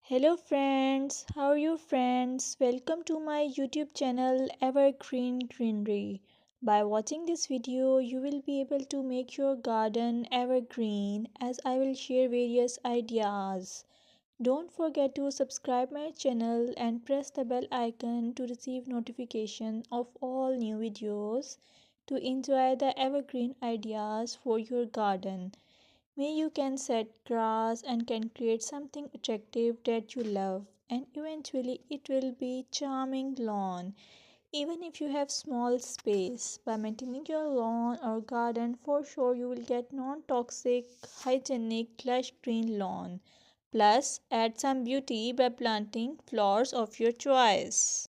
Hello friends, how are you friends? Welcome to my YouTube channel Evergreen Greenery. By watching this video, you will be able to make your garden evergreen as I will share various ideas. Don't forget to subscribe my channel and press the bell icon to receive notification of all new videos to enjoy the evergreen ideas for your garden. May you can set grass and can create something attractive that you love and eventually it will be charming lawn. Even if you have small space, by maintaining your lawn or garden for sure you will get non-toxic, hygienic, lush green lawn. Plus add some beauty by planting flowers of your choice.